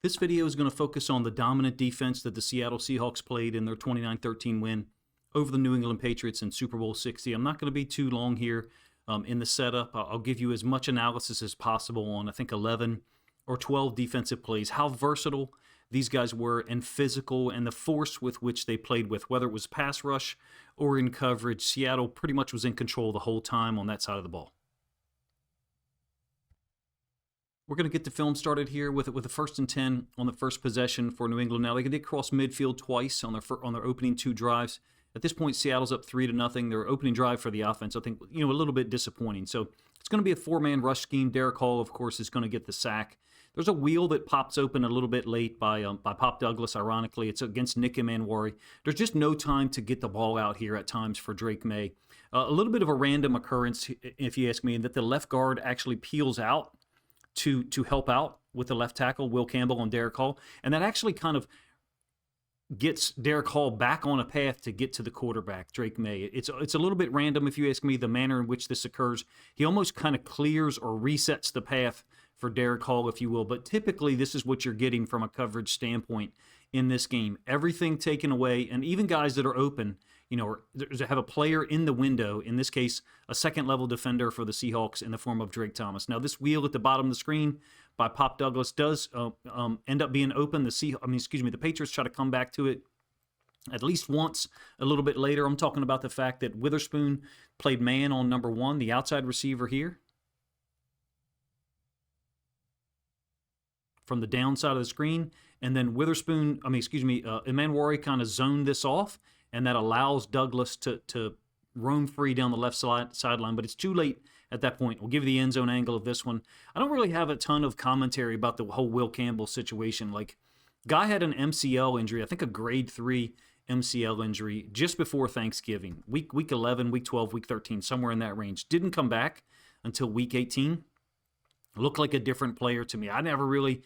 This video is going to focus on the dominant defense that the Seattle Seahawks played in their 29-13 win over the New England Patriots in Super Bowl 60. I'm not going to be too long here in the setup. I'll give you as much analysis as possible on, I think, 11 or 12 defensive plays, how versatile these guys were and physical, and the force with which they played with, whether it was pass rush or in coverage. Seattle pretty much was in control the whole time on that side of the ball. We're going to get the film started here with a 1st and 10 on the first possession for New England. Now, they did cross midfield twice on their opening two drives. At this point, Seattle's up 3-0. Their opening drive for the offense, I think, a little bit disappointing. So it's going to be a four-man rush scheme. Derek Hall, of course, is going to get the sack. There's a wheel that pops open a little bit late by Pop Douglas, ironically. It's against Nick Emanwari. There's just no time to get the ball out here at times for Drake May. A little bit of a random occurrence, if you ask me, that the left guard actually peels out to help out with the left tackle, Will Campbell, and Derek Hall. And that actually kind of gets Derek Hall back on a path to get to the quarterback, Drake May. It's a little bit random, if you ask me, the manner in which this occurs. He almost kind of clears or resets the path for Derek Hall, if you will. But typically, this is what you're getting from a coverage standpoint in this game. Everything taken away, and even guys that are open, or have a player in the window, in this case, a second-level defender for the Seahawks in the form of Drake Thomas. Now, this wheel at the bottom of the screen by Pop Douglas does end up being open. The Patriots try to come back to it at least once a little bit later. I'm talking about the fact that Witherspoon played man on number 1, the outside receiver here. From the downside of the screen, and then Emanwari kind of zoned this off, and that allows Douglas to roam free down the left sideline, but it's too late at that point. We'll give you the end zone angle of this one. I don't really have a ton of commentary about the whole Will Campbell situation. Guy had an MCL injury, I think a grade 3 MCL injury, just before Thanksgiving. Week 11, week 12, week 13, somewhere in that range. Didn't come back until week 18. Looked like a different player to me. I never really,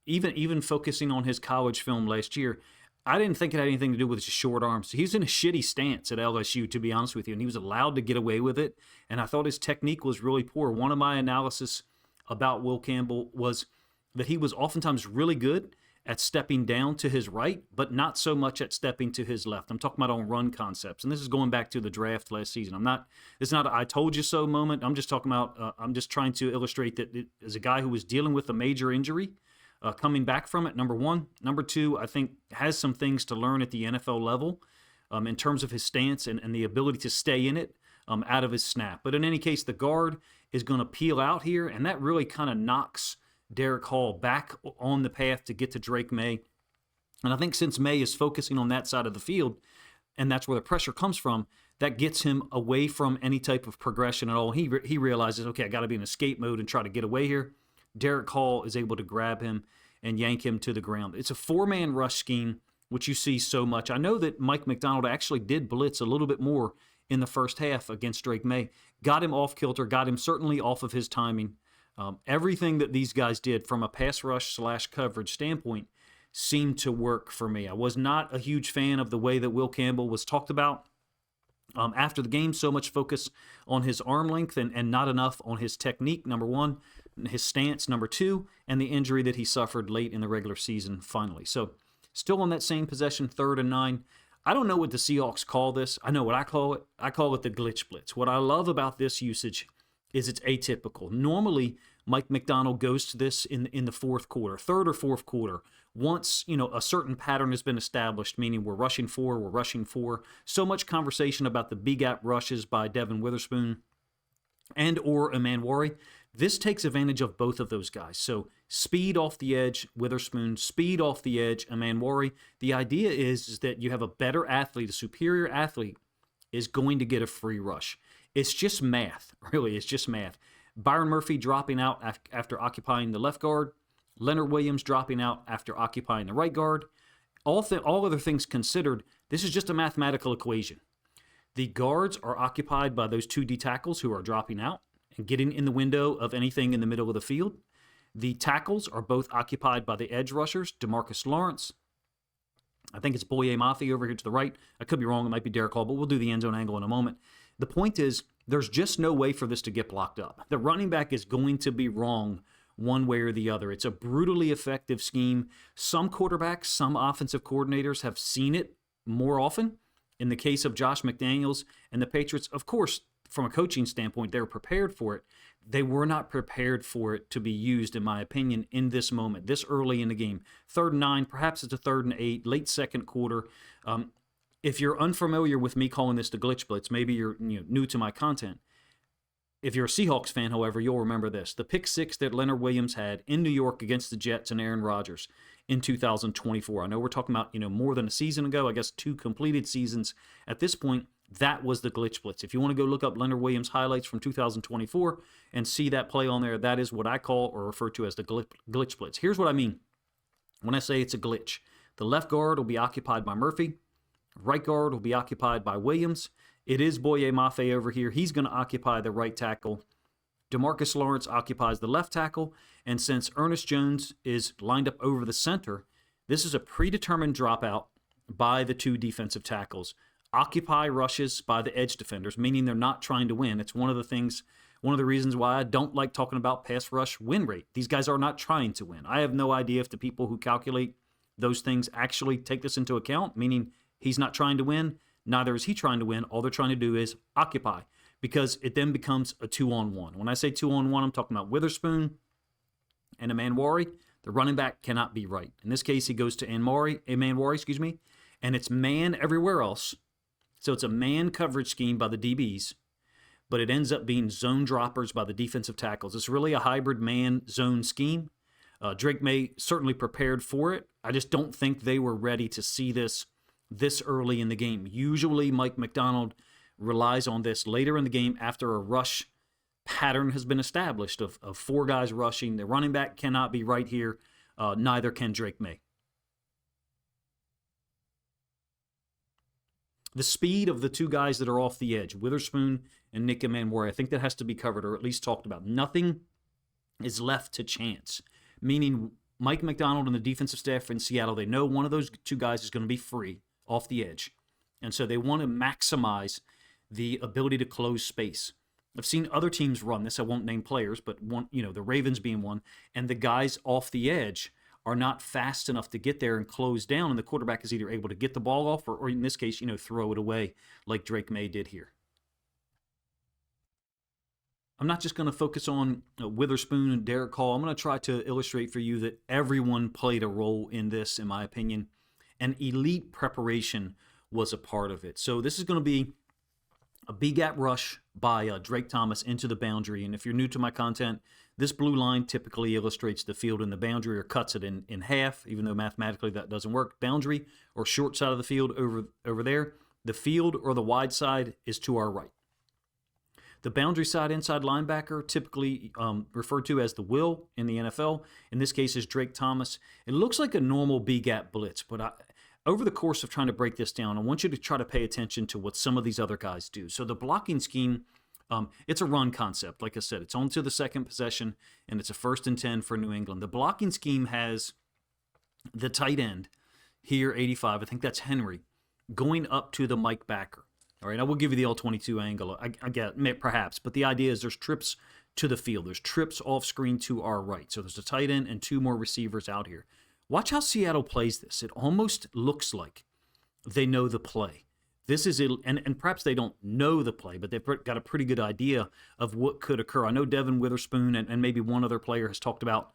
even focusing on his college film last year, I didn't think it had anything to do with his short arms. He was in a shitty stance at LSU, to be honest with you, and he was allowed to get away with it, and I thought his technique was really poor. One of my analysis about Will Campbell was that he was oftentimes really good at stepping down to his right, but not so much at stepping to his left. I'm talking about on run concepts, and this is going back to the draft last season. It's not an I told you so moment. I'm just talking about, I'm just trying to illustrate that as a guy who was dealing with a major injury, coming back from it, number 1. Number 2, I think has some things to learn at the NFL level in terms of his stance and the ability to stay in it out of his snap. But in any case, the guard is going to peel out here, and that really kind of knocks Derek Hall back on the path to get to Drake May. And I think since May is focusing on that side of the field, and that's where the pressure comes from, that gets him away from any type of progression at all. He realizes, okay, I got to be in escape mode and try to get away here. Derek Hall is able to grab him and yank him to the ground. It's a four-man rush scheme, which you see so much. I know that Mike Macdonald actually did blitz a little bit more in the first half against Drake May. Got him off kilter, got him certainly off of his timing. Everything that these guys did from a pass rush / coverage standpoint seemed to work for me. I was not a huge fan of the way that Will Campbell was talked about after the game. So much focus on his arm length and not enough on his technique, number 1, his stance, number 2, and the injury that he suffered late in the regular season finally. So still on that same possession, 3rd and 9. I don't know what the Seahawks call this. I know what I call it. I call it the glitch blitz. What I love about this usage is it's atypical. Normally, Mike Macdonald goes to this in the fourth quarter, 3rd or 4th quarter, once a certain pattern has been established, meaning we're rushing 4. So much conversation about the B-gap rushes by Devin Witherspoon and or Emanwari. This takes advantage of both of those guys. So speed off the edge, Witherspoon, speed off the edge, Emanwari. The idea is that you have a better athlete, a superior athlete, is going to get a free rush. It's just math, really. It's just math. Byron Murphy dropping out after occupying the left guard. Leonard Williams dropping out after occupying the right guard. All other things considered, this is just a mathematical equation. The guards are occupied by those 2 D tackles who are dropping out and getting in the window of anything in the middle of the field. The tackles are both occupied by the edge rushers, DeMarcus Lawrence. I think it's Boye Mafi over here to the right. I could be wrong. It might be Derek Hall, but we'll do the end zone angle in a moment. The point is, there's just no way for this to get blocked up. The running back is going to be wrong one way or the other. It's a brutally effective scheme. Some quarterbacks, some offensive coordinators have seen it more often. In the case of Josh McDaniels and the Patriots, of course, from a coaching standpoint, they were prepared for it. They were not prepared for it to be used, in my opinion, in this moment, this early in the game. 3rd and 9, perhaps it's a 3rd and 8, late second quarter. If you're unfamiliar with me calling this the glitch blitz, maybe you're new to my content. If you're a Seahawks fan, however, you'll remember this. The pick 6 that Leonard Williams had in New York against the Jets and Aaron Rodgers in 2024. I know we're talking about, more than a season ago, I guess 2 completed seasons. At this point, that was the glitch blitz. If you want to go look up Leonard Williams highlights from 2024 and see that play on there, that is what I call or refer to as the glitch blitz. Here's what I mean when I say it's a glitch. The left guard will be occupied by Murphy. Right guard will be occupied by Williams. It is Boye Mafe over here. He's going to occupy the right tackle. DeMarcus Lawrence occupies the left tackle. And since Ernest Jones is lined up over the center, this is a predetermined dropout by the 2 defensive tackles. Occupy rushes by the edge defenders, meaning they're not trying to win. It's one of the reasons why I don't like talking about pass rush win rate. These guys are not trying to win. I have no idea if the people who calculate those things actually take this into account, meaning he's not trying to win. Neither is he trying to win. All they're trying to do is occupy, because it then becomes a 2-on-1. When I say 2-on-1, I'm talking about Witherspoon and Emanwari. The running back cannot be right. In this case, he goes to Emanwari, and it's man everywhere else. So it's a man coverage scheme by the DBs, but it ends up being zone droppers by the defensive tackles. It's really a hybrid man-zone scheme. Drake May certainly prepared for it. I just don't think they were ready to see this early in the game. Usually Mike Macdonald relies on this later in the game after a rush pattern has been established of 4 guys rushing. The running back cannot be right here. Neither can Drake May. The speed of the 2 guys that are off the edge, Witherspoon and Nick Emanwari, I think that has to be covered or at least talked about. Nothing is left to chance, meaning Mike Macdonald and the defensive staff in Seattle, they know one of those 2 guys is going to be free off the edge. And so they want to maximize the ability to close space. I've seen other teams run this. I won't name players, but one, the Ravens being one, and the guys off the edge are not fast enough to get there and close down, and the quarterback is either able to get the ball off or in this case, throw it away like Drake May did here. I'm not just going to focus on Witherspoon and Derek Hall. I'm going to try to illustrate for you that everyone played a role in this, in my opinion, and elite preparation was a part of it. So this is going to be a B-gap rush by Drake Thomas into the boundary. And if you're new to my content, this blue line typically illustrates the field and the boundary, or cuts it in half, even though mathematically that doesn't work. Boundary or short side of the field over there. The field or the wide side is to our right. The boundary side inside linebacker, typically referred to as the will in the NFL. In this case is Drake Thomas. It looks like a normal B-gap blitz, but over the course of trying to break this down, I want you to try to pay attention to what some of these other guys do. So the blocking scheme, it's a run concept. Like I said, it's on to the second possession, and it's a 1st and 10 for New England. The blocking scheme has the tight end here, 85. I think that's Henry, going up to the Mike backer. All right, I will give you the L22 angle, I get perhaps, but the idea is there's trips to the field. There's trips off screen to our right. So there's a tight end and 2 more receivers out here. Watch how Seattle plays this. It almost looks like they know the play. This is, and perhaps they don't know the play, but they've got a pretty good idea of what could occur. I know Devin Witherspoon and maybe one other player has talked about,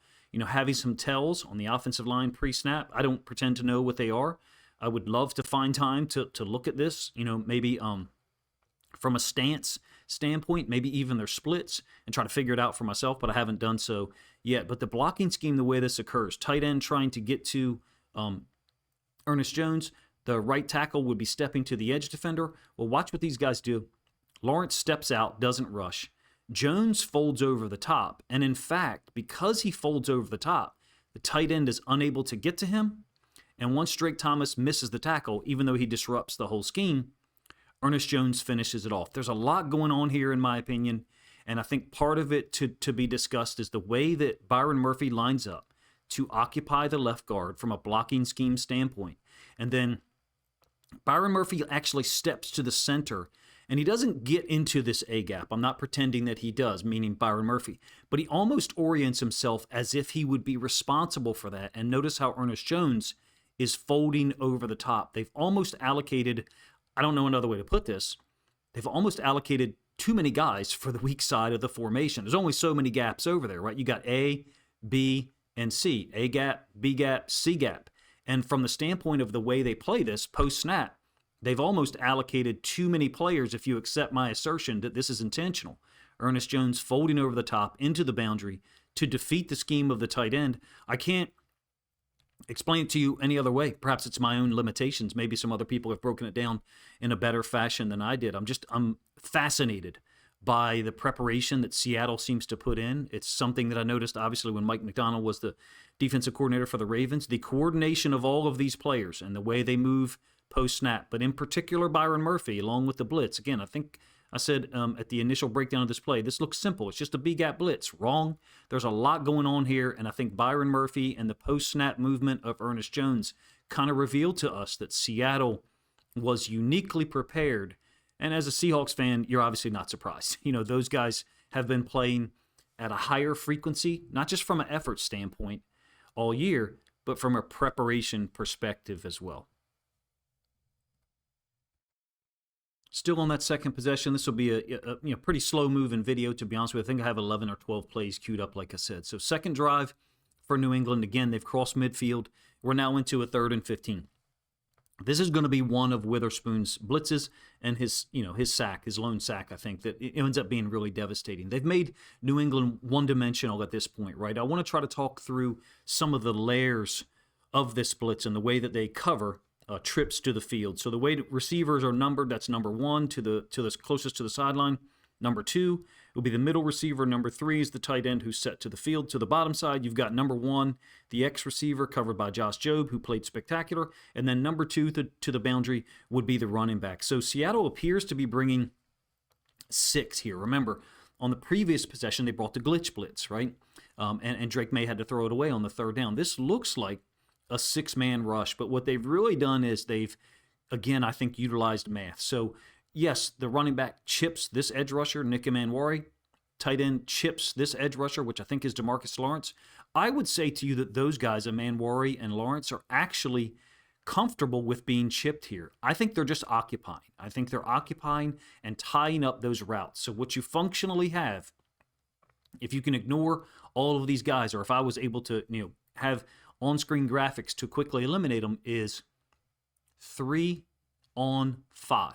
having some tells on the offensive line pre-snap. I don't pretend to know what they are. I would love to find time to look at this, maybe from a stance standpoint, maybe even their splits, and try to figure it out for myself, but I haven't done so yet. But the blocking scheme, the way this occurs, tight end trying to get to Ernest Jones, the right tackle would be stepping to the edge defender. Well, watch what these guys do. Lawrence steps out, doesn't rush. Jones folds over the top, and in fact, because he folds over the top, the tight end is unable to get to him. And once Drake Thomas misses the tackle, even though he disrupts the whole scheme, Ernest Jones finishes it off. There's a lot going on here, in my opinion, and I think part of it to be discussed is the way that Byron Murphy lines up to occupy the left guard from a blocking scheme standpoint. And then Byron Murphy actually steps to the center And he doesn't get into this A-gap. I'm not pretending that he does, meaning Byron Murphy. But he almost orients himself as if he would be responsible for that. And notice how Ernest Jones is folding over the top. They've almost allocated, I don't know another way to put this, they've almost allocated too many guys for the weak side of the formation. There's only so many gaps over there, right? You got A, B, and C. A gap, B gap, C gap. And from the standpoint of the way they play this post-snap, they've almost allocated too many players if you accept my assertion that this is intentional. Ernest Jones folding over the top into the boundary to defeat the scheme of the tight end. I can't explain it to you any other way. Perhaps it's my own limitations. Maybe some other people have broken it down in a better fashion than I did. I'm fascinated by the preparation that Seattle seems to put in. It's something that I noticed, obviously, when Mike Macdonald was the defensive coordinator for the Ravens. The coordination of all of these players and the way they move post-snap, but in particular Byron Murphy, along with the blitz. Again, I think I said at the initial breakdown of this play, this looks simple. It's just a B-gap blitz. Wrong. There's a lot going on here, and I think Byron Murphy and the post-snap movement of Ernest Jones kind of revealed to us that Seattle was uniquely prepared. And as a Seahawks fan, you're obviously not surprised. You know, those guys have been playing at a higher frequency, not just from an effort standpoint all year, but from a preparation perspective as well. Still on that second possession, this will be a pretty slow-moving video, to be honest with you. I think I have 11 or 12 plays queued up, like I said. So second drive for New England. Again, they've crossed midfield. We're now into a 3rd and 15. This is going to be one of Witherspoon's blitzes and his sack, his lone sack, I think, that it ends up being really devastating. They've made New England one-dimensional at this point, right? I want to try to talk through some of the layers of this blitz and the way that they cover trips to the field. So the way receivers are numbered, that's number 1 to the closest to the sideline. Number 2 will be the middle receiver. Number 3 is the tight end who's set to the field. To the bottom side, you've got number 1, the X-receiver, covered by Josh Jobe, who played spectacular. And then number 2 to the boundary would be the running back. So Seattle appears to be bringing 6 here. Remember, on the previous possession, they brought the glitch blitz, right? And Drake May had to throw it away on the 3rd down. This looks like a 6-man rush, but what they've really done is they've, again, I think, utilized math. So yes, the running back chips this edge rusher, Nick Emanwari. Tight end chips this edge rusher, which I think is DeMarcus Lawrence. I would say to you that those guys, Emanwari and Lawrence, are actually comfortable with being chipped here. I think they're just occupying. I think they're occupying and tying up those routes. So what you functionally have, if you can ignore all of these guys, or if I was able to have on-screen graphics to quickly eliminate them, is 3 on 5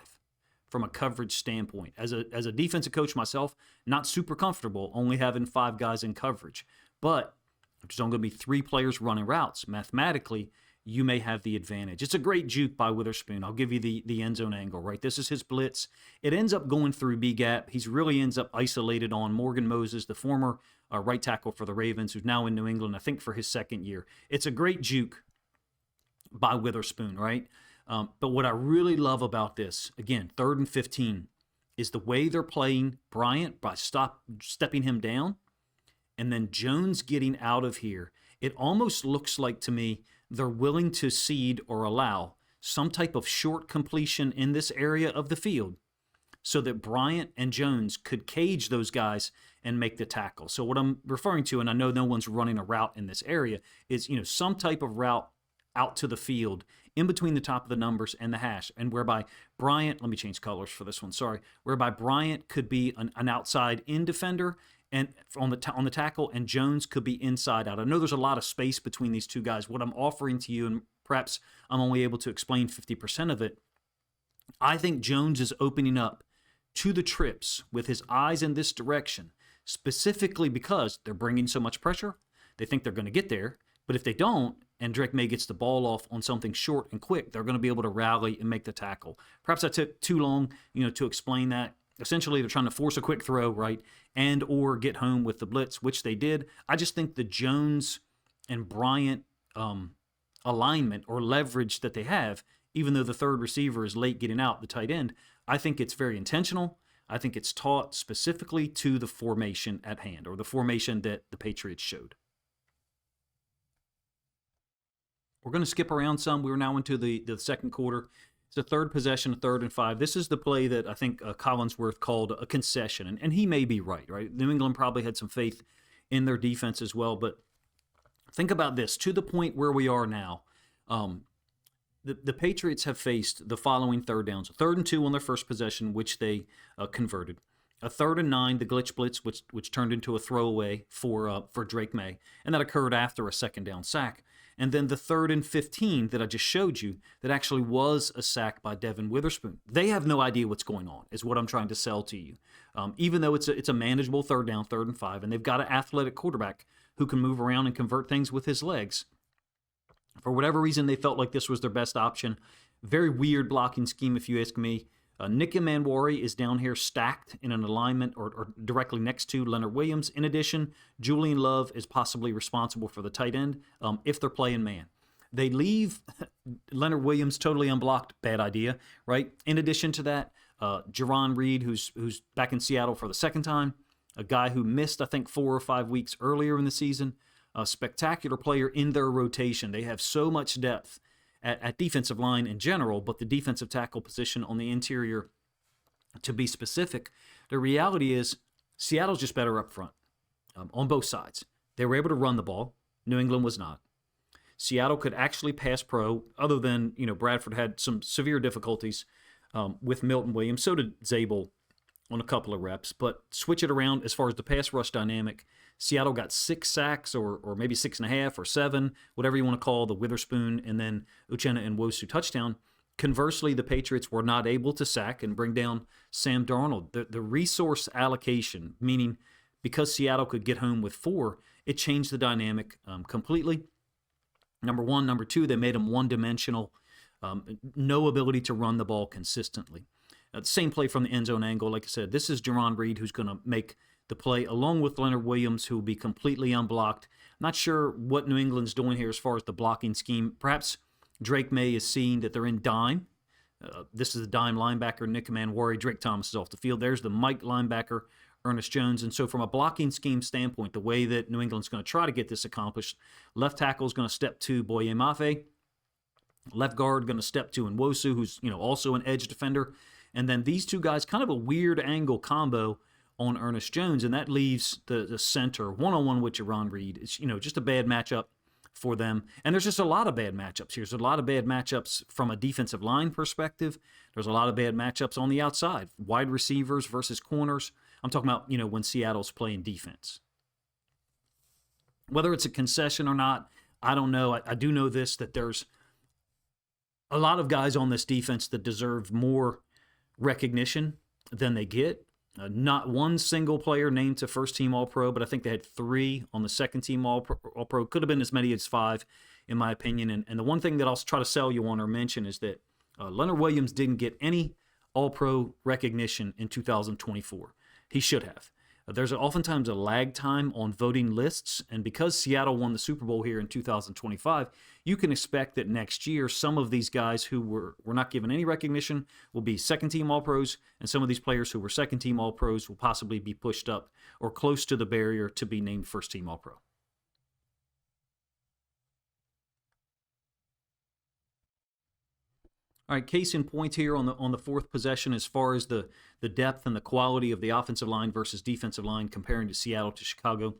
from a coverage standpoint. As a defensive coach myself, not super comfortable only having 5 guys in coverage. But if there's only going to be 3 players running routes, mathematically, you may have the advantage. It's a great juke by Witherspoon. I'll give you the end zone angle, right? This is his blitz. It ends up going through B-gap. He really ends up isolated on Morgan Moses, the former right tackle for the Ravens, who's now in New England, I think, for his 2nd year. It's a great juke by Witherspoon, right? But what I really love about this, again, 3rd and 15, is the way they're playing Bryant by stepping him down, and then Jones getting out of here. It almost looks like, to me, they're willing to cede or allow some type of short completion in this area of the field so that Bryant and Jones could cage those guys and make the tackle. So what I'm referring to, and I know no one's running a route in this area, is some type of route out to the field in between the top of the numbers and the hash, and whereby Bryant, let me change colors for this one, sorry, whereby Bryant could be an outside in defender and on the tackle, and Jones could be inside out. I know there's a lot of space between these two guys. What I'm offering to you, and perhaps I'm only able to explain 50% of it, I think Jones is opening up to the trips with his eyes in this direction, specifically because they're bringing so much pressure. They think they're going to get there, but if they don't, and Drake May gets the ball off on something short and quick, they're going to be able to rally and make the tackle. Perhaps I took too long, to explain that. Essentially, they're trying to force a quick throw, right, and or get home with the blitz, which they did. I just think the Jones and Bryant alignment or leverage that they have, even though the 3rd receiver is late getting out, the tight end, I think it's very intentional. I think it's taught specifically to the formation at hand, or the formation that the Patriots showed. We're going to skip around some. We're now into the second quarter. It's a third possession, a 3rd and 5. This is the play that I think Collinsworth called a concession, and he may be right? New England probably had some faith in their defense as well, but think about this. To the point where we are now, the Patriots have faced the following third downs. A 3rd and 2 on their first possession, which they converted. A 3rd and 9, the glitch blitz, which turned into a throwaway for Drake May, and that occurred after a 2nd down sack. And then the 3rd and 15 that I just showed you that actually was a sack by Devin Witherspoon. They have no idea what's going on, is what I'm trying to sell to you. Even though it's a manageable 3rd down, 3rd and 5, and they've got an athletic quarterback who can move around and convert things with his legs. For whatever reason, they felt like this was their best option. Very weird blocking scheme, if you ask me. Nick Manwari is down here stacked in an alignment or directly next to Leonard Williams. In addition, Julian Love is possibly responsible for the tight end if they're playing man. They leave Leonard Williams totally unblocked. Bad idea, right? In addition to that, Jerron Reed, who's back in Seattle for the 2nd time, a guy who missed, I think, 4 or 5 weeks earlier in the season, a spectacular player in their rotation. They have so much depth at defensive line in general, but the defensive tackle position on the interior, to be specific, the reality is Seattle's just better up front on both sides. They were able to run the ball. New England was not. Seattle could actually pass pro, other than, Bradford had some severe difficulties with Milton Williams. So did Zabel on a couple of reps. But switch it around as far as the pass rush dynamic. Seattle got 6 sacks or maybe 6.5 or 7, whatever you want to call the Witherspoon and then Uchenna and Nwosu touchdown. Conversely, the Patriots were not able to sack and bring down Sam Darnold. The resource allocation, meaning because Seattle could get home with 4, it changed the dynamic completely. Number one. Number two, they made him one-dimensional. No ability to run the ball consistently. Same play from the end zone angle. Like I said, this is Jerron Reed who's going to make the play, along with Leonard Williams, who will be completely unblocked. Not sure what New England's doing here as far as the blocking scheme. Perhaps Drake May is seeing that they're in dime. This is the dime linebacker, Nick Manwari. Drake Thomas is off the field. There's the Mike linebacker, Ernest Jones. And so from a blocking scheme standpoint, the way that New England's going to try to get this accomplished, left tackle is going to step to Boye Mafe. Left guard going to step to Nwosu, who's also an edge defender. And then these two guys, kind of a weird angle combo on Ernest Jones, and that leaves the center one-on-one with Jerron Reed. It's just a bad matchup for them. And there's just a lot of bad matchups here. There's a lot of bad matchups from a defensive line perspective. There's a lot of bad matchups on the outside. Wide receivers versus corners. I'm talking about, when Seattle's playing defense. Whether it's a concession or not, I don't know. I do know this, that there's a lot of guys on this defense that deserve more recognition than they get. Not one single player named to first-team All-Pro, but I think they had 3 on the second-team All-Pro. Could have been as many as 5, in my opinion. And the one thing that I'll try to sell you on or mention is that Leonard Williams didn't get any All-Pro recognition in 2024. He should have. There's oftentimes a lag time on voting lists, and because Seattle won the Super Bowl here in 2025, you can expect that next year some of these guys who were not given any recognition will be second-team All-Pros, and some of these players who were second-team All-Pros will possibly be pushed up or close to the barrier to be named first-team All-Pro. All right, case in point here on the 4th possession as far as the depth and the quality of the offensive line versus defensive line comparing to Seattle to Chicago,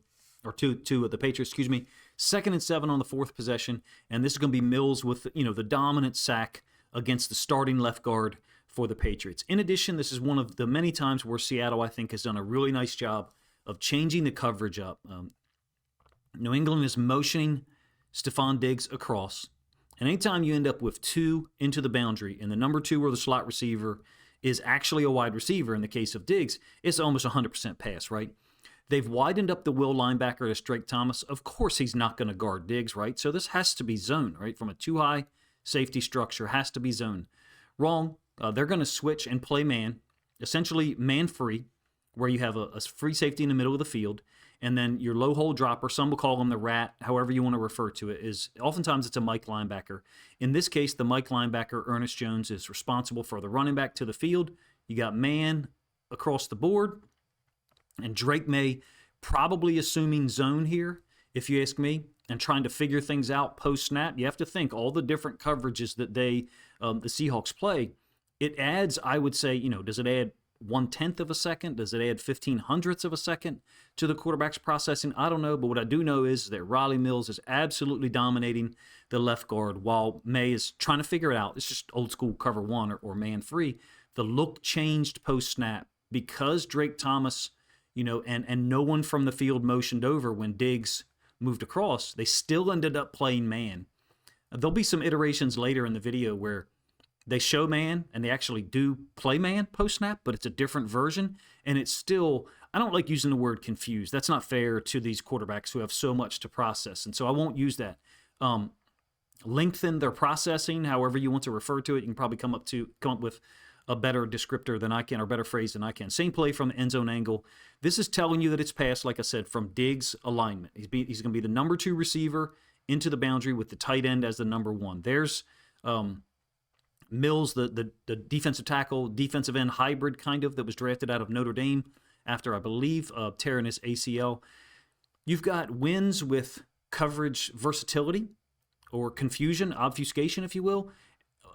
or to the Patriots, 2nd and 7 on the 4th possession, and this is going to be Mills with the dominant sack against the starting left guard for the Patriots. In addition, this is one of the many times where Seattle, I think, has done a really nice job of changing the coverage up. New England is motioning Stephon Diggs across. And anytime you end up with 2 into the boundary, and the number 2 or the slot receiver is actually a wide receiver in the case of Diggs, it's almost 100% pass, right? They've widened up the will linebacker to Drake Thomas. Of course he's not going to guard Diggs, right? So this has to be zone, right? From a too-high safety structure, has to be zone. Wrong. They're going to switch and play man, essentially man-free, where you have a free safety in the middle of the field, and then your low hole dropper, some will call him the rat, however you want to refer to it, is oftentimes it's a Mike linebacker. In this case, the Mike linebacker, Ernest Jones, is responsible for the running back to the field. You got man across the board, and Drake May probably assuming zone here, if you ask me. and trying to figure things out post-snap, you have to think all the different coverages that the Seahawks play. It adds, I would say, does it add 1/10 of a second? Does it add 15/100ths of a second to the quarterback's processing? I don't know, but what I do know is that Riley Mills is absolutely dominating the left guard while May is trying to figure it out. It's just old school cover one or man free. The look changed post-snap because Drake Thomas, and no one from the field motioned over when Diggs moved across. They still ended up playing man. There'll be some iterations later in the video where they show man and they actually do play man post-snap, but it's a different version. And it's still, I don't like using the word confused. That's not fair to these quarterbacks who have so much to process. And so I won't use that. Lengthen their processing, however you want to refer to it. You can probably come up with a better descriptor than I can, or better phrase than I can. Same play from the end zone angle. This is telling you that it's passed, like I said, from Diggs' alignment. He's going to be the number 2 receiver into the boundary with the tight end as the number 1. There's Mills, the defensive tackle, defensive end hybrid kind of that was drafted out of Notre Dame after, I believe, tearing his ACL. You've got wins with coverage versatility or confusion, obfuscation, if you will.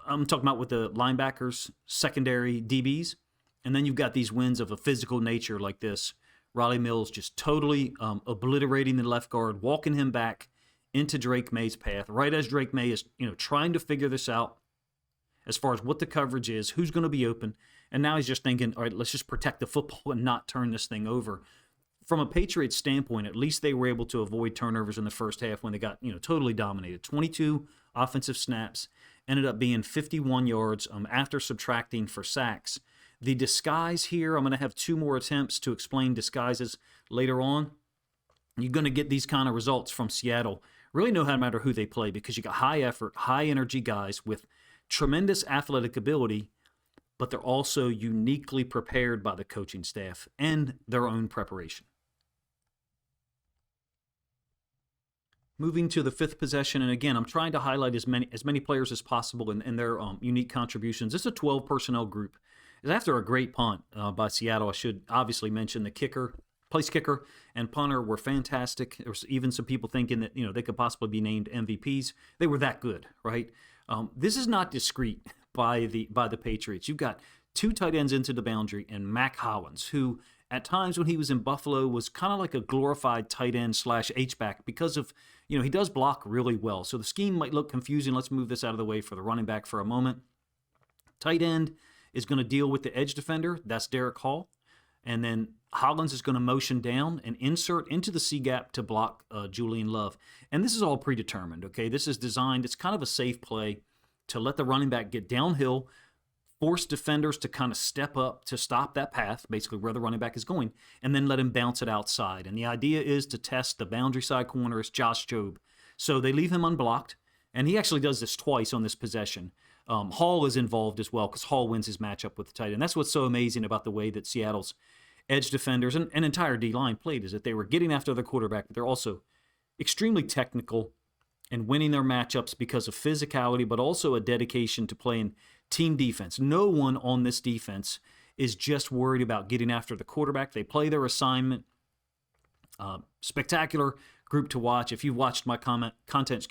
I'm talking about with the linebackers, secondary DBs. And then you've got these wins of a physical nature like this. Riley Mills just totally obliterating the left guard, walking him back into Drake May's path, right as Drake May is, trying to figure this out as far as what the coverage is, who's going to be open. And now he's just thinking, all right, let's just protect the football and not turn this thing over. From a Patriots standpoint, at least they were able to avoid turnovers in the first half when they got, totally dominated. 22 offensive snaps, ended up being 51 yards after subtracting for sacks. The disguise here, I'm going to have 2 more attempts to explain disguises later on. You're going to get these kind of results from Seattle. Really no matter who they play, because you got high effort, high energy guys with tremendous athletic ability, but they're also uniquely prepared by the coaching staff and their own preparation. Moving to the 5th possession, and again, I'm trying to highlight as many players as possible and their unique contributions. This is a 12 personnel group. It's after a great punt by Seattle. I should obviously mention the kicker, place kicker, and punter were fantastic. There was even some people thinking that they could possibly be named MVPs. They were that good, right? This is not discreet by the Patriots. You've got 2 tight ends into the boundary and Mac Hollins, who at times when he was in Buffalo was kind of like a glorified tight end / H-back because of, he does block really well. So the scheme might look confusing. Let's move this out of the way for the running back for a moment. Tight end is going to deal with the edge defender. That's Derek Hall. And then Hollins is going to motion down and insert into the C-gap to block Julian Love. And this is all predetermined, okay? This is designed, it's kind of a safe play to let the running back get downhill, force defenders to kind of step up to stop that path, basically where the running back is going, and then let him bounce it outside. And the idea is to test the boundary side corner as Josh Jobe. So they leave him unblocked, and he actually does this twice on this possession. Hall is involved as well because Hall wins his matchup with the tight end. That's what's so amazing about the way that Seattle's edge defenders and entire D-line played, is that they were getting after the quarterback, but they're also extremely technical and winning their matchups because of physicality, but also a dedication to playing team defense. No one on this defense is just worried about getting after the quarterback. They play their assignment. Spectacular group to watch. If you've watched my content,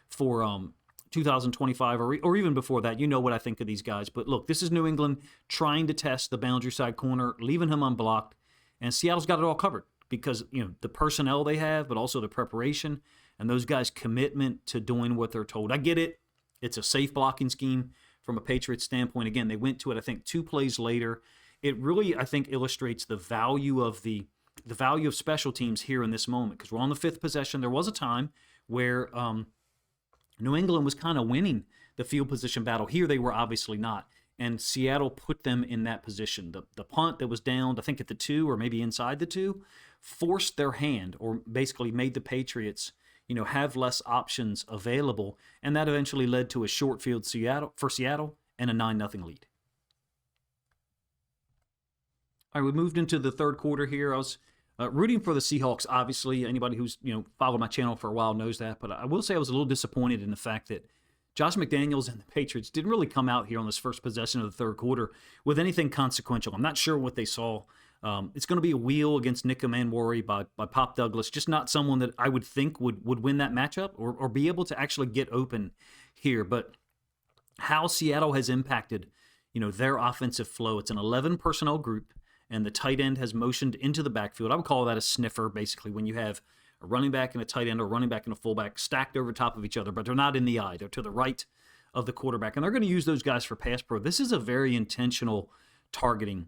for 2025 or even before that, you know what I think of these guys. But look, this is New England trying to test the boundary side corner, leaving him unblocked, and Seattle's got it all covered because the personnel they have, but also the preparation and those guys' commitment to doing what they're told. I get it. It's a safe blocking scheme from a Patriots standpoint. Again, they went to it, I think, 2 plays later. It really, I think, illustrates the value of the value of special teams here in this moment, because we're on the 5th possession. There was a time where New England was kind of winning the field position battle. Here they were obviously not, and Seattle put them in that position. The punt that was downed, I think at the 2 or maybe inside the 2, forced their hand, or basically made the Patriots have less options available, and that eventually led to a short field for Seattle and a 9-0 lead. All right, we moved into the 3rd quarter here. I was rooting for the Seahawks, obviously. Anybody who's followed my channel for a while knows that, but I will say I was a little disappointed in the fact that Josh McDaniels and the Patriots didn't really come out here on this first possession of the 3rd quarter with anything consequential. I'm not sure what they saw It's going to be a wheel against Nick Manwari by Pop Douglas. Just not someone that I would think would win that matchup or be able to actually get open here. But how Seattle has impacted, their offensive flow. It's an 11 personnel group, and the tight end has motioned into the backfield. I would call that a sniffer, basically, when you have a running back and a tight end or a running back and a fullback stacked over top of each other, but they're not in the eye. They're to the right of the quarterback, and they're going to use those guys for pass pro. This is a very intentional targeting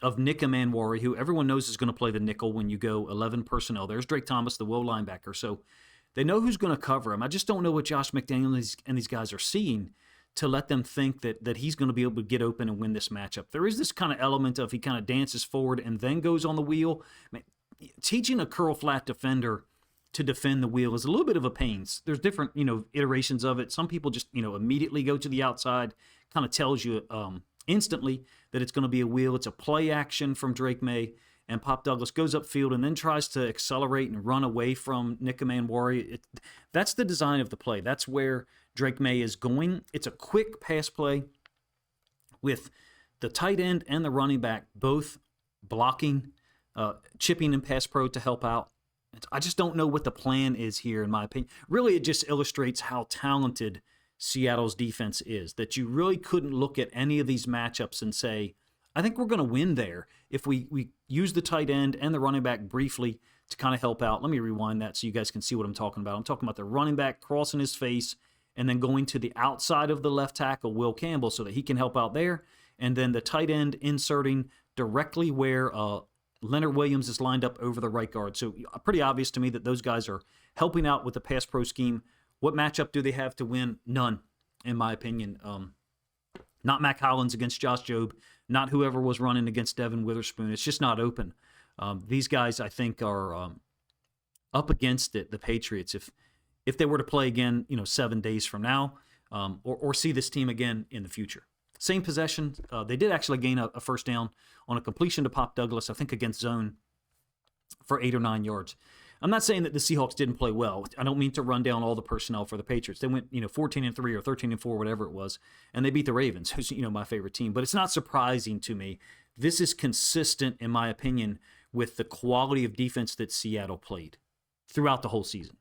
of Nick Manwari, who everyone knows is going to play the nickel when you go 11 personnel. There's Drake Thomas, the will linebacker, so they know who's going to cover him. I just don't know what Josh McDaniels and these guys are seeing to let them think that he's going to be able to get open and win this matchup. There is this kind of element of he kind of dances forward and then goes on the wheel. I mean, teaching a curl flat defender to defend the wheel is a little bit of a pain. There's different, iterations of it. Some people just, immediately go to the outside, kind of tells you instantly that it's going to be a wheel. It's a play action from Drake May, and Pop Douglas goes upfield and then tries to accelerate and run away from Nick Manwari. That's the design of the play. That's where Drake May is going. It's a quick pass play with the tight end and the running back both blocking, chipping in pass pro to help out. I just don't know what the plan is here, in my opinion. Really, it just illustrates how talented Seattle's defense is, that you really couldn't look at any of these matchups and say, I think we're going to win there if we use the tight end and the running back briefly to kind of help out. Let me rewind that so you guys can see what I'm talking about. I'm talking about the running back crossing his face and then going to the outside of the left tackle, Will Campbell, so that he can help out there, and then the tight end inserting directly where Leonard Williams is lined up over the right guard. So pretty obvious to me that those guys are helping out with the pass pro scheme. What matchup do they have to win? None, in my opinion. Not Mac Hollins against Josh Jobe, not whoever was running against Devin Witherspoon. It's just not open. These guys, I think, are up against it, the Patriots, if they were to play again, 7 days from now, or see this team again in the future. Same possession. They did actually gain a first down on a completion to Pop Douglas, I think against zone, for 8 or 9 yards. I'm not saying that the Seahawks didn't play well. I don't mean to run down all the personnel for the Patriots. They went, 14-3 or 13-4, whatever it was, and they beat the Ravens, who's, my favorite team. But it's not surprising to me. This is consistent, in my opinion, with the quality of defense that Seattle played throughout the whole season.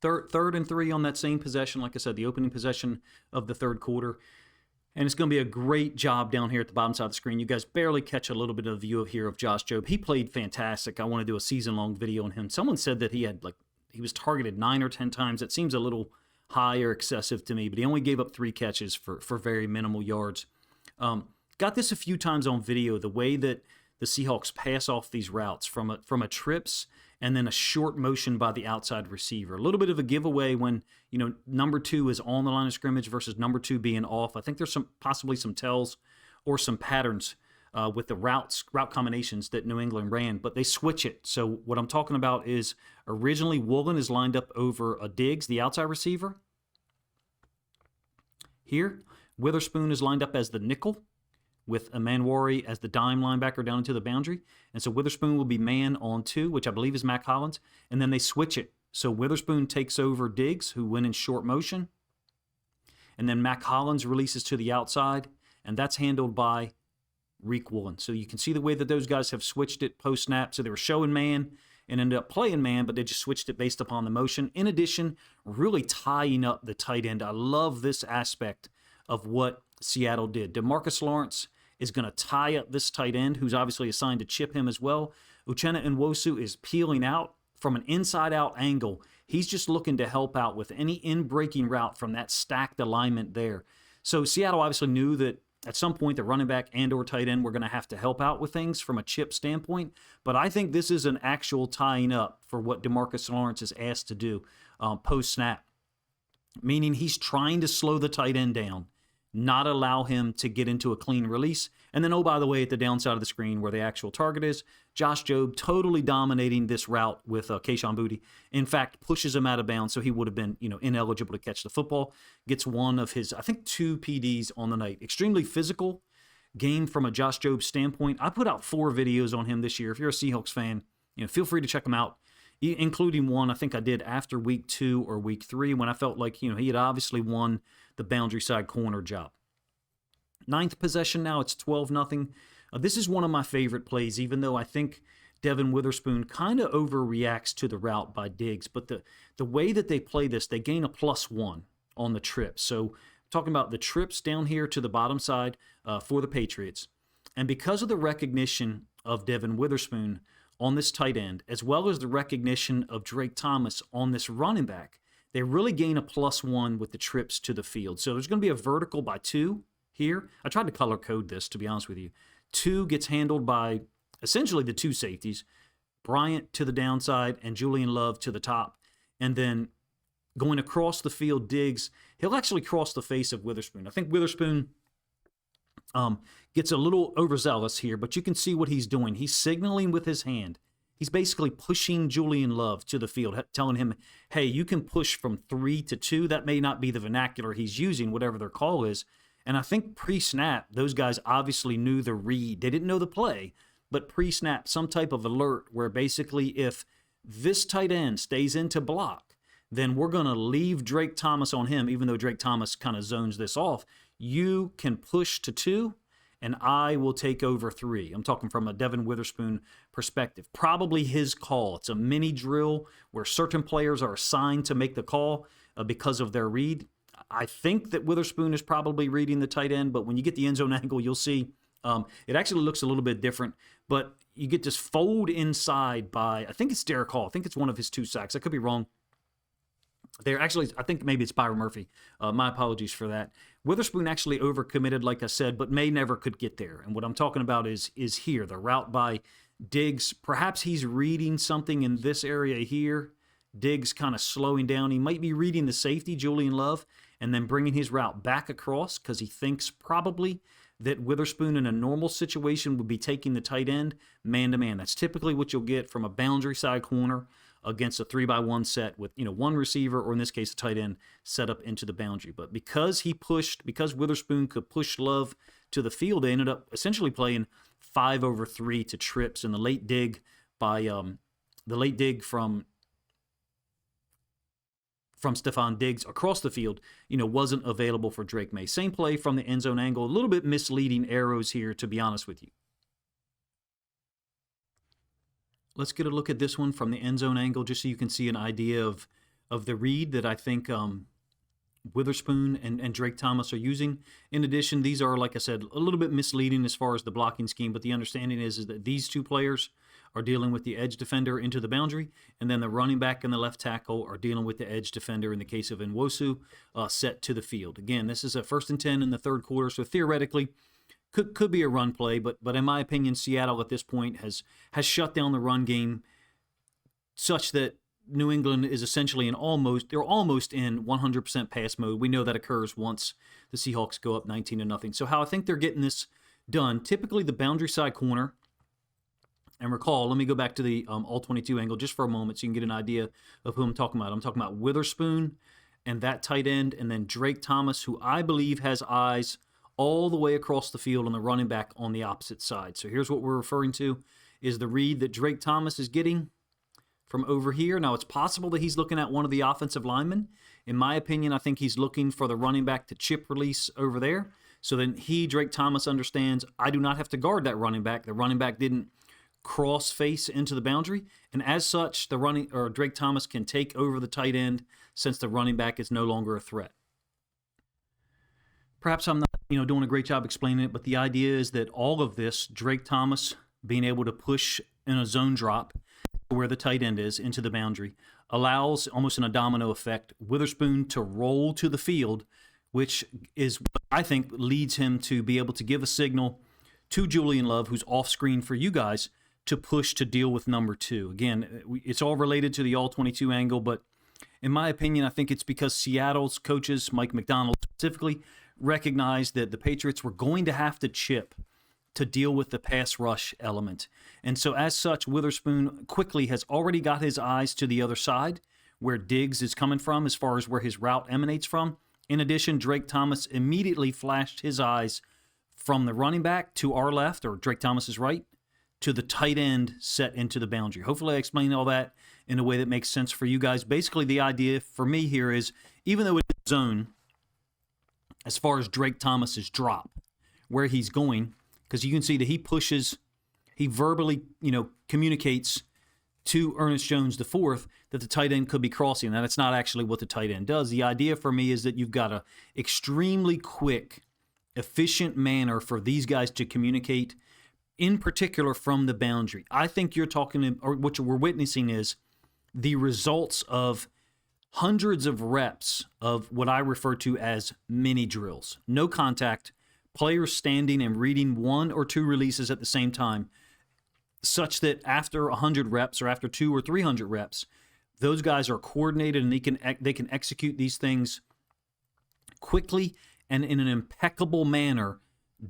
Third and 3 on that same possession, like I said, the opening possession of the third quarter. And it's going to be a great job down here at the bottom side of the screen. You guys barely catch a little bit of a view here of Josh Jobe. He played fantastic. I want to do a season-long video on him. Someone said that he was targeted 9 or 10 times. That seems a little high or excessive to me, but he only gave up 3 catches for very minimal yards. Got this a few times on video, the way that the Seahawks pass off these routes from a trips and then a short motion by the outside receiver. A little bit of a giveaway when, number 2 is on the line of scrimmage versus number 2 being off. I think there's possibly some tells or some patterns with the route combinations that New England ran, but they switch it. So what I'm talking about is originally Woolen is lined up over a Diggs, the outside receiver. Here, Witherspoon is lined up as the nickel, with Manwari as the dime linebacker down into the boundary. And so Witherspoon will be man on 2, which I believe is Mac Hollins. And then they switch it. So Witherspoon takes over Diggs, who went in short motion. And then Mac Hollins releases to the outside, and that's handled by Reek Woolen. So you can see the way that those guys have switched it post-snap. So they were showing man and ended up playing man, but they just switched it based upon the motion. In addition, really tying up the tight end. I love this aspect of what Seattle did. DeMarcus Lawrence is going to tie up this tight end, who's obviously assigned to chip him as well. Uchenna Nwosu is peeling out from an inside-out angle. He's just looking to help out with any in-breaking route from that stacked alignment there. So Seattle obviously knew that at some point the running back and or tight end were going to have to help out with things from a chip standpoint. But I think this is an actual tying up for what DeMarcus Lawrence is asked to do post-snap, meaning he's trying to slow the tight end down, not allow him to get into a clean release. And then, oh, by the way, at the downside of the screen where the actual target is, Josh Jobe totally dominating this route with Kayshon Boutte. In fact, pushes him out of bounds, so he would have been, ineligible to catch the football. Gets one of his, I think, 2 PDs on the night. Extremely physical game from a Josh Jobe standpoint. I put out 4 videos on him this year. If you're a Seahawks fan, feel free to check them out, including one I think I did after week 2 or week 3 when I felt like, he had obviously won the boundary side corner job. 9th possession now, it's 12-0. This is one of my favorite plays, even though I think Devin Witherspoon kind of overreacts to the route by Diggs. But the way that they play this, they gain a +1 on the trip. So talking about the trips down here to the bottom side for the Patriots. And because of the recognition of Devin Witherspoon on this tight end, as well as the recognition of Drake Thomas on this running back, they really gain a +1 with the trips to the field. So there's going to be a vertical by 2 here. I tried to color code this, to be honest with you. 2 gets handled by essentially the 2 safeties, Bryant to the downside and Julian Love to the top. And then going across the field, Diggs, he'll actually cross the face of Witherspoon. I think Witherspoon gets a little overzealous here, but you can see what he's doing. He's signaling with his hand. He's basically pushing Julian Love to the field, telling him, hey, you can push from 3 to 2. That may not be the vernacular he's using, whatever their call is. And I think pre-snap, those guys obviously knew the read. They didn't know the play, but pre-snap, some type of alert where basically if this tight end stays into block, then we're going to leave Drake Thomas on him, even though Drake Thomas kind of zones this off. You can push to 2, and I will take over 3. I'm talking from a Devin Witherspoon perspective. Probably his call. It's a mini drill where certain players are assigned to make the call because of their read. I think that Witherspoon is probably reading the tight end, but when you get the end zone angle, you'll see it actually looks a little bit different. But you get this fold inside by, I think it's Derek Hall. I think it's one of his 2 sacks. I could be wrong. They're actually, I think maybe it's Byron Murphy. My apologies for that. Witherspoon actually overcommitted, like I said, but May never could get there. And what I'm talking about is here, the route by Diggs. Perhaps he's reading something in this area here. Diggs kind of slowing down. He might be reading the safety, Julian Love, and then bringing his route back across because he thinks probably that Witherspoon in a normal situation would be taking the tight end man-to-man. That's typically what you'll get from a boundary side corner against a 3-by-1 set with, one receiver, or in this case, a tight end set up into the boundary. But because Witherspoon could push Love to the field, they ended up essentially playing 5/3 to trips, and the late dig from Stephon Diggs across the field, wasn't available for Drake May. Same play from the end zone angle. A little bit misleading arrows here, to be honest with you. Let's get a look at this one from the end zone angle just so you can see an idea of the read that I think Witherspoon and Drake Thomas are using. In addition, these are, like I said, a little bit misleading as far as the blocking scheme, but the understanding is that these 2 players are dealing with the edge defender into the boundary, and then the running back and the left tackle are dealing with the edge defender in the case of Nwosu set to the field. Again, this is a 1st and 10 in the 3rd quarter, so theoretically could be a run play, but in my opinion, Seattle at this point has shut down the run game such that New England is essentially they're almost in 100% pass mode. We know that occurs once the Seahawks go up 19-0. So how I think they're getting this done, typically the boundary side corner, and recall, let me go back to the all-22 angle just for a moment so you can get an idea of who I'm talking about. I'm talking about Witherspoon and that tight end, and then Drake Thomas, who I believe has eyes all the way across the field on the running back on the opposite side. So here's what we're referring to is the read that Drake Thomas is getting from over here. Now, it's possible that he's looking at one of the offensive linemen. In my opinion, I think he's looking for the running back to chip release over there. So then Drake Thomas, understands I do not have to guard that running back. The running back didn't cross face into the boundary, and as such, Drake Thomas can take over the tight end since the running back is no longer a threat. Perhaps I'm not, doing a great job explaining it, but the idea is that all of this, Drake Thomas being able to push in a zone drop where the tight end is into the boundary, allows, almost in a domino effect, Witherspoon to roll to the field, which is, I think, leads him to be able to give a signal to Julian Love, who's off screen for you guys, to push to deal with number 2. Again, it's all related to the all-22 angle, but in my opinion, I think it's because Seattle's coaches, Mike Macdonald specifically, recognized that the Patriots were going to have to chip to deal with the pass rush element. And so as such, Witherspoon quickly has already got his eyes to the other side where Diggs is coming from as far as where his route emanates from. In addition, Drake Thomas immediately flashed his eyes from the running back to our left, or Drake Thomas's right, to the tight end set into the boundary. Hopefully I explained all that in a way that makes sense for you guys. Basically, the idea for me here is, even though it's zone, as far as Drake Thomas's drop, where he's going, because you can see that he verbally, communicates to Ernest Jones the fourth that the tight end could be crossing. Now, that's not actually what the tight end does. The idea for me is that you've got a extremely quick, efficient manner for these guys to communicate, in particular from the boundary. I think you're talking, or what we're witnessing is the results of hundreds of reps of what I refer to as mini drills. No contact, players standing and reading one or two releases at the same time, such that after 100 reps or after 200 or 300 reps, those guys are coordinated and they can execute these things quickly and in an impeccable manner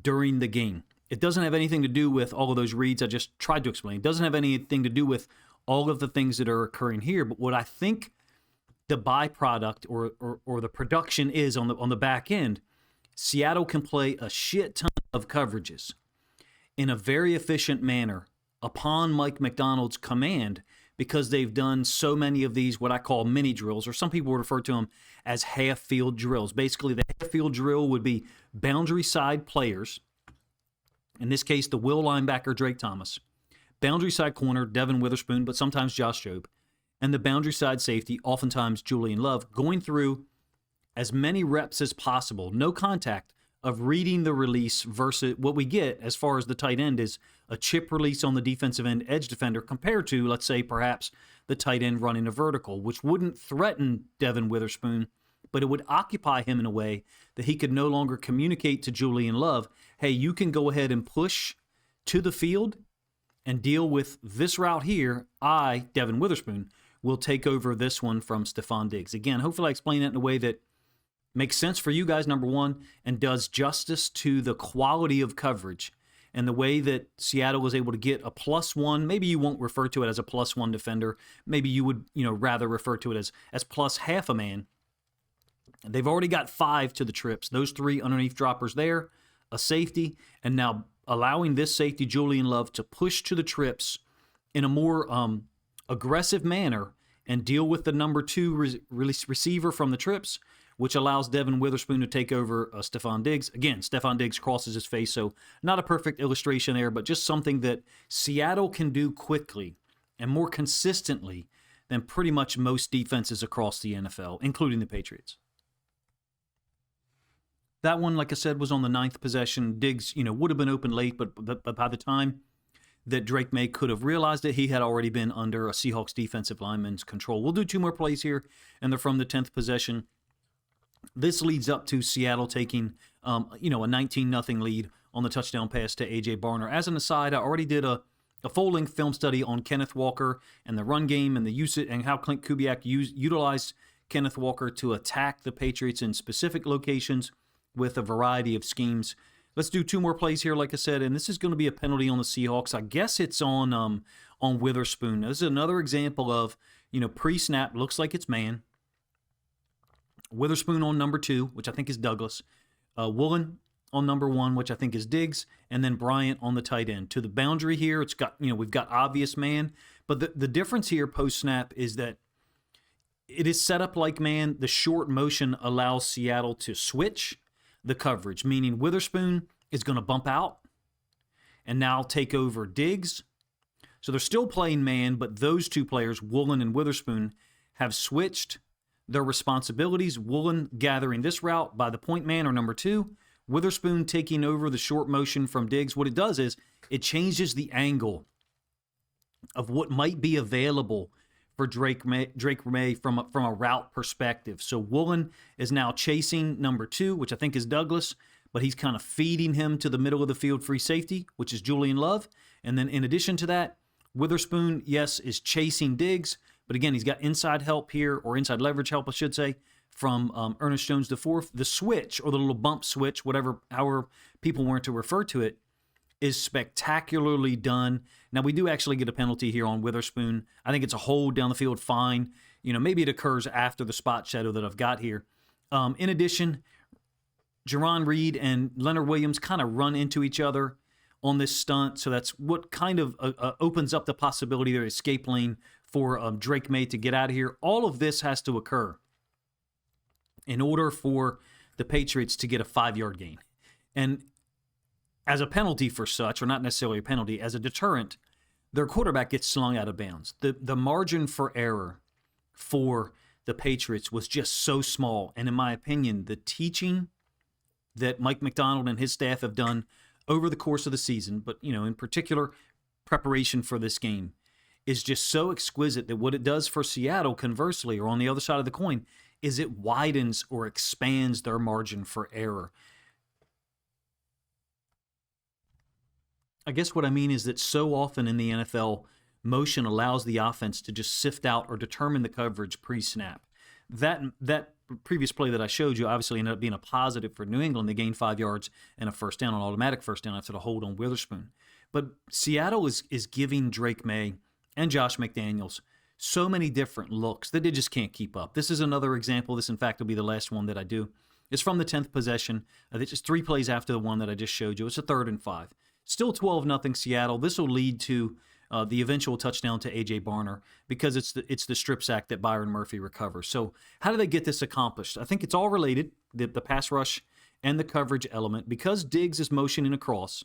during the game. It doesn't have anything to do with all of those reads I just tried to explain. It doesn't have anything to do with all of the things that are occurring here. But what I think the byproduct or the production is on the back end, Seattle can play a shit ton of coverages in a very efficient manner upon Mike Macdonald's command, because they've done so many of these, what I call mini drills, or some people refer to them as half-field drills. Basically, the half-field drill would be boundary side players, in this case, the will linebacker, Drake Thomas, boundary side corner, Devin Witherspoon, but sometimes Josh Jobe, and the boundary side safety, oftentimes Julian Love, going through as many reps as possible, no contact, of reading the release versus what we get as far as the tight end is a chip release on the defensive end edge defender compared to, let's say, perhaps the tight end running a vertical, which wouldn't threaten Devin Witherspoon, but it would occupy him in a way that he could no longer communicate to Julian Love, hey, you can go ahead and push to the field and deal with this route here. I, Devin Witherspoon, will take over this one from Stephon Diggs. Again, hopefully I explain that in a way that makes sense for you guys, number one, and does justice to the quality of coverage and the way that Seattle was able to get a +1. Maybe you won't refer to it as a +1 defender. Maybe you would, rather refer to it as plus half a man. They've already got 5 to the trips. Those 3 underneath droppers there, a safety, and now allowing this safety, Julian Love, to push to the trips in a more aggressive manner and deal with the number 2 receiver from the trips, which allows Devin Witherspoon to take over Stephon Diggs. Again, Stephon Diggs crosses his face, so not a perfect illustration there, but just something that Seattle can do quickly and more consistently than pretty much most defenses across the NFL, including the Patriots. That one, like I said, was on the 9th possession. Diggs, would have been open late, but by the time that Drake May could have realized it, he had already been under a Seahawks defensive lineman's control. We'll do 2 more plays here, and they're from the 10th possession. This leads up to Seattle taking, a 19-0 lead on the touchdown pass to A.J. Barner. As an aside, I already did a full-length film study on Kenneth Walker and the run game and the usage and how Clint Kubiak utilized Kenneth Walker to attack the Patriots in specific locations with a variety of schemes. Let's do 2 more plays here, like I said, and this is going to be a penalty on the Seahawks. I guess it's on Witherspoon. This is another example of, pre-snap, looks like it's man. Witherspoon on number 2, which I think is Douglas. Woolen on number 1, which I think is Diggs, and then Bryant on the tight end. To the boundary here, it's got, we've got obvious man, but the difference here post-snap is that it is set up like man. The short motion allows Seattle to switch the coverage, meaning Witherspoon is going to bump out and now take over Diggs. So they're still playing man, but those 2 players, Woolen and Witherspoon, have switched their responsibilities. Woolen gathering this route by the point man or number 2. Witherspoon taking over the short motion from Diggs. What it does is it changes the angle of what might be available for Drake May from a route perspective. So Woolen is now chasing number 2, which I think is Douglas, but he's kind of feeding him to the middle of the field free safety, which is Julian Love. And then in addition to that, Witherspoon, yes, is chasing Diggs, but again, he's got inside help here, or inside leverage help, I should say, from Ernest Jones IV. The switch, or the little bump switch, however people want to refer to it, is spectacularly done. Now, we do actually get a penalty here on Witherspoon. I think it's a hold down the field, fine. Maybe it occurs after the spot shadow that I've got here. In addition, Jerron Reed and Leonard Williams kind of run into each other on this stunt, so that's what kind of opens up the possibility there, escape lane for Drake May to get out of here. All of this has to occur in order for the Patriots to get a 5-yard gain. And as a penalty for such, or not necessarily a penalty, as a deterrent, their quarterback gets slung out of bounds. The margin for error for the Patriots was just so small. And in my opinion, the teaching that Mike Macdonald and his staff have done over the course of the season, but in particular preparation for this game, is just so exquisite that what it does for Seattle, conversely, or on the other side of the coin, is it widens or expands their margin for error. I guess what I mean is that so often in the NFL, motion allows the offense to just sift out or determine the coverage pre-snap. That previous play that I showed you obviously ended up being a positive for New England. They gained 5 yards and a first down, an automatic first down after the hold on Witherspoon. But Seattle is giving Drake May and Josh McDaniels so many different looks that they just can't keep up. This is another example. This, in fact, will be the last one that I do. It's from the 10th possession. It's just 3 plays after the one that I just showed you. It's a 3rd and 5. Still 12-0 Seattle. This will lead to the eventual touchdown to A.J. Barner because it's the strip sack that Byron Murphy recovers. So how do they get this accomplished? I think it's all related, the pass rush and the coverage element. Because Diggs is motioning across,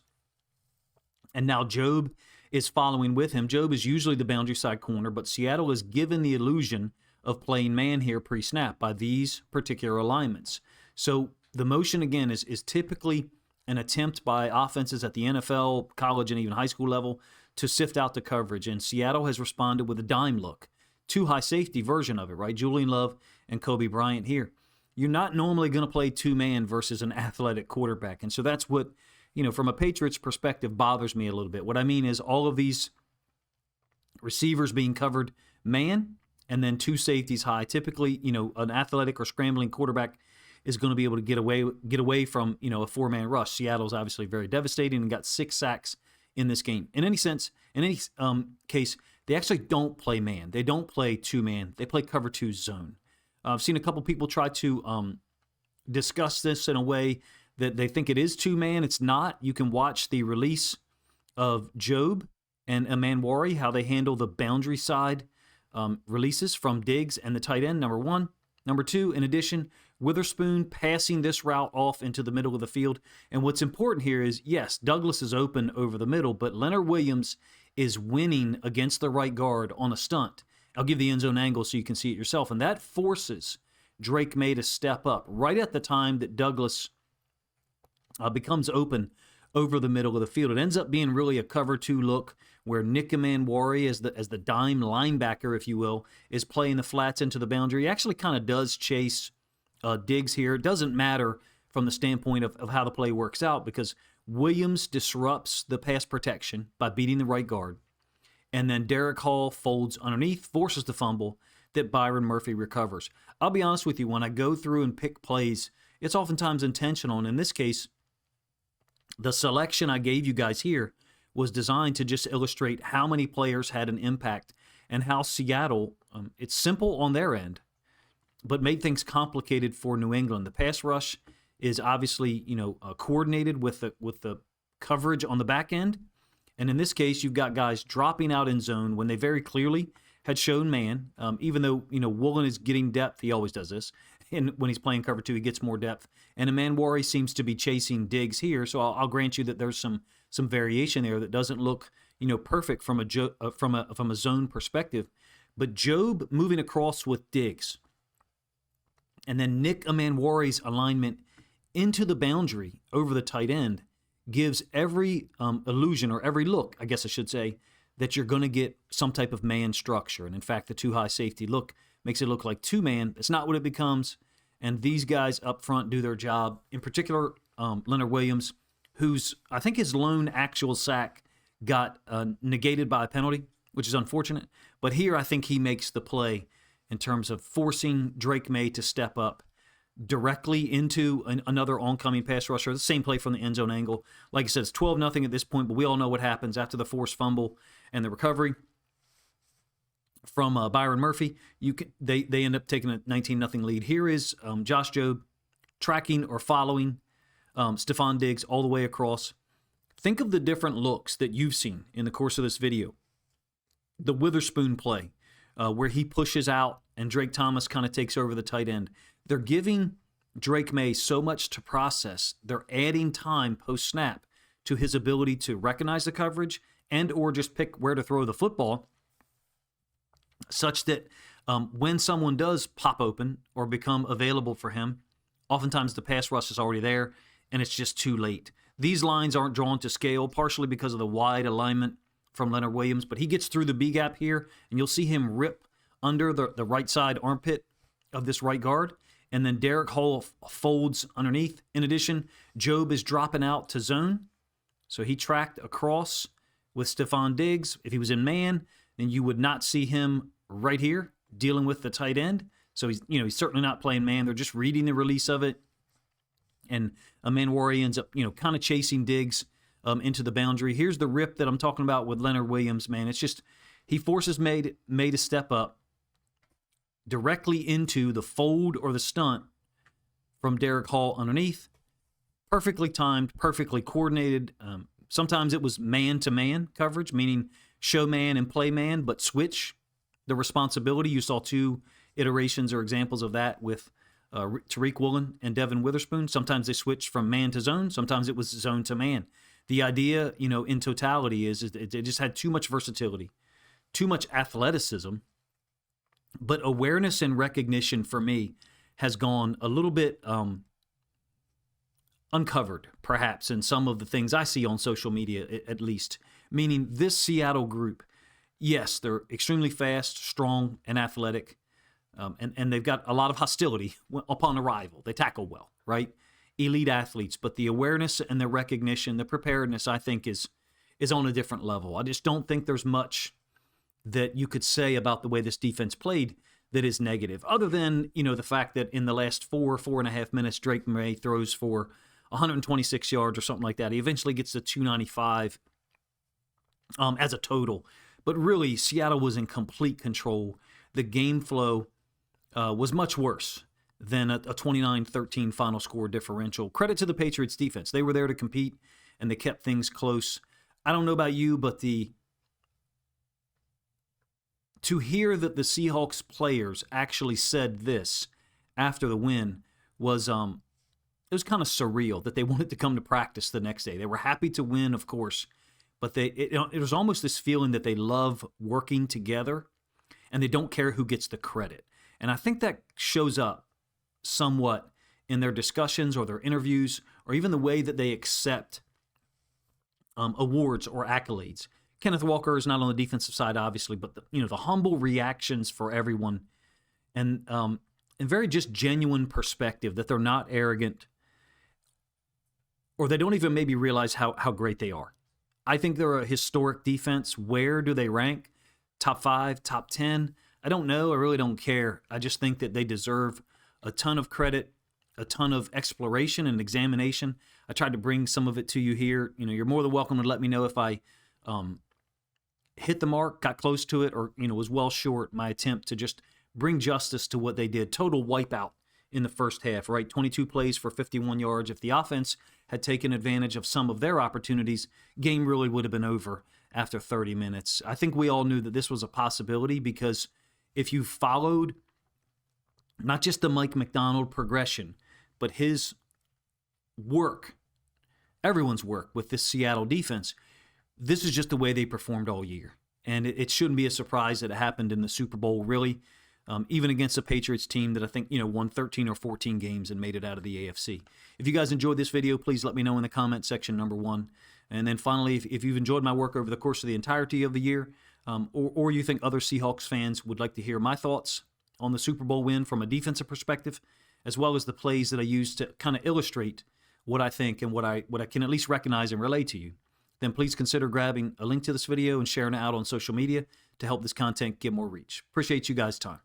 and now Job is following with him. Job is usually the boundary side corner, but Seattle is given the illusion of playing man here pre-snap by these particular alignments. So the motion, again, is typically an attempt by offenses at the NFL, college, and even high school level to sift out the coverage. And Seattle has responded with a dime look. 2 high safety version of it, right? Julian Love and Kobe Bryant here. You're not normally going to play 2-man versus an athletic quarterback. And so that's what, from a Patriots perspective, bothers me a little bit. What I mean is all of these receivers being covered man and then 2 safeties high. Typically, an athletic or scrambling quarterback is going to be able to get away from, a 4-man rush. Seattle's obviously very devastating and got 6 sacks in this game. In any case, they actually don't play man. They don't play 2-man. They play cover 2 zone. I've seen a couple people try to discuss this in a way that they think it is 2-man. It's not. You can watch the release of Job and Amanwari, how they handle the boundary side releases from Diggs and the tight end, number 1. Number 2, in addition, Witherspoon passing this route off into the middle of the field. And what's important here is, yes, Douglas is open over the middle, but Leonard Williams is winning against the right guard on a stunt. I'll give the end zone angle so you can see it yourself. And that forces Drake May to step up right at the time that Douglas becomes open over the middle of the field. It ends up being really a cover 2 look where Nick Amanwari, as the dime linebacker, if you will, is playing the flats into the boundary. He actually kind of does chase Diggs here. It doesn't matter from the standpoint of how the play works out because Williams disrupts the pass protection by beating the right guard. And then Derek Hall folds underneath, forces the fumble that Byron Murphy recovers. I'll be honest with you, when I go through and pick plays, it's oftentimes intentional. And in this case, the selection I gave you guys here was designed to just illustrate how many players had an impact and how Seattle, it's simple on their end, but made things complicated for New England. The pass rush is obviously, coordinated with the coverage on the back end. And in this case, you've got guys dropping out in zone when they very clearly had shown man. Even though, Woolen is getting depth, he always does this. And when he's playing cover 2, he gets more depth. And Amanwari seems to be chasing Diggs here. So I'll grant you that there's some variation there that doesn't look, perfect from a zone perspective. But Job moving across with Diggs, and then Nick Amanwari's alignment into the boundary over the tight end gives every illusion, or every look, I guess I should say, that you're going to get some type of man structure. And in fact, the 2 high safety look makes it look like 2-man. It's not what it becomes. And these guys up front do their job. In particular, Leonard Williams, whose, I think his lone actual sack got negated by a penalty, which is unfortunate. But here I think he makes the play in terms of forcing Drake May to step up directly into another oncoming pass rusher. The same play from the end zone angle. Like I said, it's 12-0 at this point, but we all know what happens after the forced fumble and the recovery from Byron Murphy. They end up taking a 19-0 lead. Here is Josh Jobe tracking or following Stephon Diggs all the way across. Think of the different looks that you've seen in the course of this video. The Witherspoon play, where he pushes out and Drake Thomas kind of takes over the tight end. They're giving Drake May so much to process. They're adding time post-snap to his ability to recognize the coverage and or just pick where to throw the football, such that when someone does pop open or become available for him, oftentimes the pass rush is already there, and it's just too late. These lines aren't drawn to scale, partially because of the wide alignment from Leonard Williams, but he gets through the B gap here, and you'll see him rip under the right side armpit of this right guard, and then Derek Hall folds underneath. In addition, Job is dropping out to zone, so he tracked across with Stephon Diggs. If he was in man, then you would not see him right here dealing with the tight end. So he's certainly not playing man. They're just reading the release of it. And Manwari ends up, kind of chasing Diggs into the boundary. Here's the rip that I'm talking about with Leonard Williams, man. It's just he forces May to step up directly into the fold or the stunt from Derek Hall underneath. Perfectly timed, perfectly coordinated. Sometimes it was man-to-man coverage, meaning show man and play man, but switch the responsibility. You saw 2 iterations or examples of that with Tariq Woolen and Devin Witherspoon. Sometimes they switched from man to zone. Sometimes it was zone to man. The idea, in totality is it just had too much versatility, too much athleticism, but awareness and recognition for me has gone a little bit uncovered, perhaps, in some of the things I see on social media, at least. Meaning this Seattle group, yes, they're extremely fast, strong, and athletic, and they've got a lot of hostility upon arrival. They tackle well, right? Elite athletes, but the awareness and the recognition, the preparedness, I think, is on a different level. I just don't think there's much that you could say about the way this defense played that is negative, other than, the fact that in the last 4.5 minutes, Drake May throws for 126 yards or something like that. He eventually gets to 295 as a total. But really, Seattle was in complete control. The game flow was much worse than a 29-13 final score differential. Credit to the Patriots defense. They were there to compete, and they kept things close. I don't know about you, but to hear that the Seahawks players actually said this after the win was it was kind of surreal that they wanted to come to practice the next day. They were happy to win, of course, but it was almost this feeling that they love working together and they don't care who gets the credit. And I think that shows up somewhat in their discussions or their interviews or even the way that they accept awards or accolades. Kenneth Walker is not on the defensive side, obviously, but the humble reactions for everyone and very just genuine perspective that they're not arrogant or they don't even maybe realize how great they are. I think they're a historic defense. Where do they rank? Top 5, top 10? I don't know. I really don't care. I just think that they deserve a ton of credit, a ton of exploration and examination. I tried to bring some of it to you here. You're more than welcome to let me know if I hit the mark, got close to it, or was well short my attempt to just bring justice to what they did. Total wipeout in the first half, right? 22 plays for 51 yards. If the offense had taken advantage of some of their opportunities, game really would have been over after 30 minutes. I think we all knew that this was a possibility because if you followed not just the Mike Macdonald progression, but his work, everyone's work with this Seattle defense, this is just the way they performed all year. And it shouldn't be a surprise that it happened in the Super Bowl, really, even against a Patriots team that I think, won 13 or 14 games and made it out of the AFC. If you guys enjoyed this video, please let me know in the comment section, number 1. And then finally, if you've enjoyed my work over the course of the entirety of the year, or you think other Seahawks fans would like to hear my thoughts on the Super Bowl win from a defensive perspective, as well as the plays that I use to kind of illustrate what I think and what I can at least recognize and relay to you, then please consider grabbing a link to this video and sharing it out on social media to help this content get more reach. Appreciate you guys' time.